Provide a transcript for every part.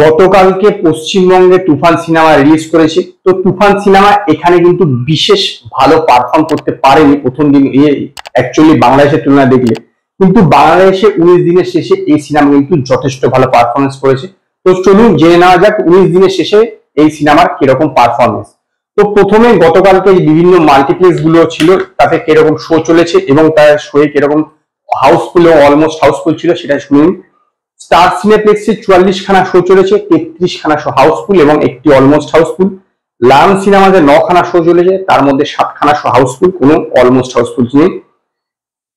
গতকালকে পশ্চিমবঙ্গে তুফান cinema release করেছে। তো তুফান সিনেমা এখানে কিন্তু বিশেষ ভালো পারফর্ম করতে পারেনি প্রথম দিন, অ্যাকচুয়ালি বাংলাদেশের তুলনায় দেখলে, কিন্তু বাংলাদেশে 19 দিনের শেষে এই সিনেমা কিন্তু যথেষ্ট ভালো পারফরমেন্স করেছে। তো চলুন জেনে নেওয়া যাক 19 দিনের শেষে এই সিনেমার কিরকম পারফরমেন্স। তো প্রথমে গতকালকে বিভিন্ন মাল্টিপ্লেক্স গুলো ছিল তাতে কিরকম শো চলেছে এবং তার শোয়ে কিরকম হাউসফুল ও অলমোস্ট হাউসফুল ছিল সেটা শুনুন। স্টার সিনেপ্লেক্সে 44 খানা শো চলেছে, 33 খানা শো হাউসফুল এবং একটি অলমোস্ট হাউসফুল। লায়ন সিনেমাতে 9 খানা শো চলেছে, তার মধ্যে 7 খানা শো হাউসফুল, কোনো অলমোস্ট হাউসফুল নেই।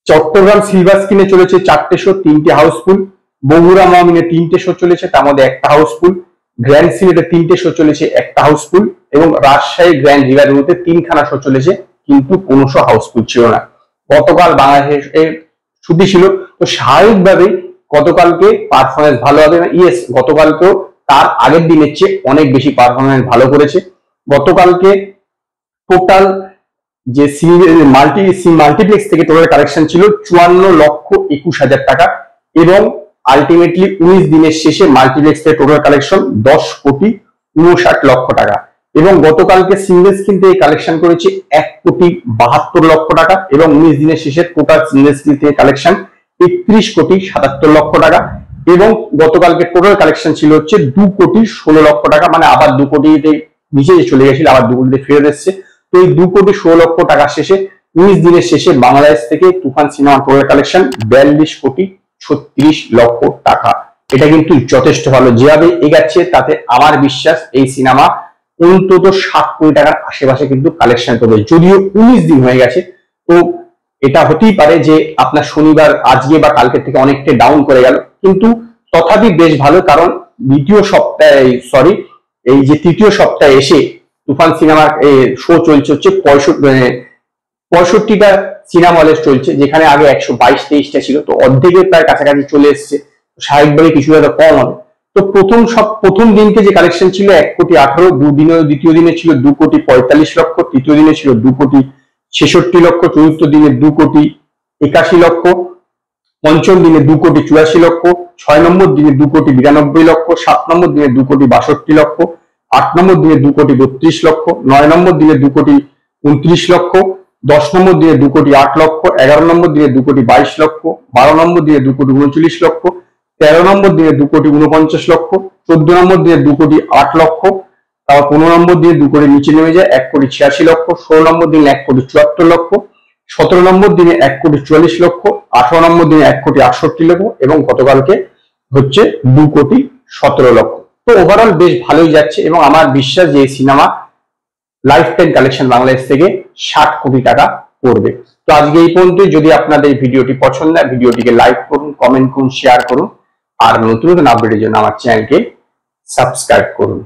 চট্টগ্রাম সিলভার স্ক্রিনে চলেছে 4টে শো, 3টে হাউসফুল। বগুড়া মমিনে 3টে শো চলেছে, তার মধ্যে একটা হাউসফুল। গ্র্যান্ড সিলেটে 3টে শো চলেছে, একটা হাউসফুল। এবং রাজশাহী গ্র্যান্ড রিভারভিউতে 3 খানা শো চলেছে, কিন্তু কোনো শো হাউসফুল ছিল না। গতকাল বাংলাদেশের ছুটি ছিল, তো স্বাভাবিকভাবে গতকালকে পারফরমেন্স ভালো হবে। ইয়েস, গতকালকেও তার আগের দিনের চেয়ে অনেক বেশি পারফরমেন্স ভালো করেছে। গতকালকে টোটাল যে মাল্টিপ্লেক্স থেকে টোটাল কালেকশন ছিল 54,21,000 টাকা এবং আলটিমেটলি 19 দিনের শেষে মাল্টিপ্লেক্স থেকে টোটাল কালেকশন 10,59,00,000 টাকা। এবং গতকালকে সিঙ্গেল স্ক্রিন থেকে কালেকশন করেছে 1,72,00,000 টাকা এবং 19 দিনের শেষে টোটাল সিঙ্গেল স্ক্রিন থেকে কালেকশন 31,77,00,000 টাকা। এবং গতকালকে টোটাল কালেকশন ছিল হচ্ছে 2,16,00,000 টাকা, মানে আবার 2 কোটিতে নিচে চলে গেছিল, আবার 2 কোটিতে ফিরে এসেছে। তো এই 2,16,00,000 টাকা শেষে 19 দিনের শেষে বাংলাদেশ থেকে তুফান সিনেমা টোটাল কালেকশন 42,36,00,000 টাকা। এটা কিন্তু যথেষ্ট ভালো। যেভাবে এগাচ্ছে তাতে আমার বিশ্বাস এই সিনেমা অন্তত 7 কোটি টাকার আশেপাশে কিন্তু কালেকশন করবে। যদিও 19 দিন হয়ে গেছে, তো এটা হতেই পারে যে আপনার শনিবার আজকে বা কালকে থেকে অনেকটা ডাউন করে গেল, কিন্তু তথাপি বেশ ভালো। কারণ তৃতীয় সপ্তাহে এসে তুফান সিনেমার শো চলছে হচ্ছে 65টা সিনেমা হলে চলছে, যেখানে আগে 122-23টা ছিল। তো অর্ধেকের প্রায় কাছাকাছি চলে এসছে, স্বাভাবিকভাবে কিছু একটা কম হবে। তো প্রথম দিনকে যে কালেকশন ছিল 1,18,00,000, দ্বিতীয় দিনে ছিল 2,45,00,000, তৃতীয় দিনে ছিল 2,66,00,000, চতুর্থ দিনে 2,81,00,000, পঞ্চম দিনে 2,84,00,000, 6 নম্বর দিনে 2,92,00,000, 7 নম্বর দিনে 2,62,00,000, 8 নম্বর দিনে 2,32,00,000, 9 নম্বর দিনে 2,29,00,000, 10 নম্বর দিনে 2,08,00,000, 11 নম্বর দিনে 2,22,00,000, 12 নম্বর দিনে 2,39,00,000, 13 নম্বর দিনে 2,49,00,000, 14 নম্বর দিনে 2,08,00,000, তারপর 15 নম্বর দিনে 2 কোটি নিচে নেমে যায় 1,86,00,000, 16 নম্বর দিনে 1,74,00,000, 17 নম্বর দিনে 1,44,00,000, 18 নম্বর দিনে 1,68,00,000 এবং গতকালকে হচ্ছে 2,17,00,000। তো ওভারঅল বেশ ভালোই যাচ্ছে এবং আমার বিশ্বাস যে এই cinema life time collection Bangladesh থেকে 60 কোটি টাকা করবে। তো আজকে এই পর্যন্ত। যদি আপনাদের এই ভিডিওটি পছন্দ হয়, ভিডিওটিকে লাইক করুন, কমেন্ট করুন, শেয়ার করুন আর নতুন নতুন আপডেটের জন্য আমার চ্যানেলকে সাবস্ক্রাইব করুন।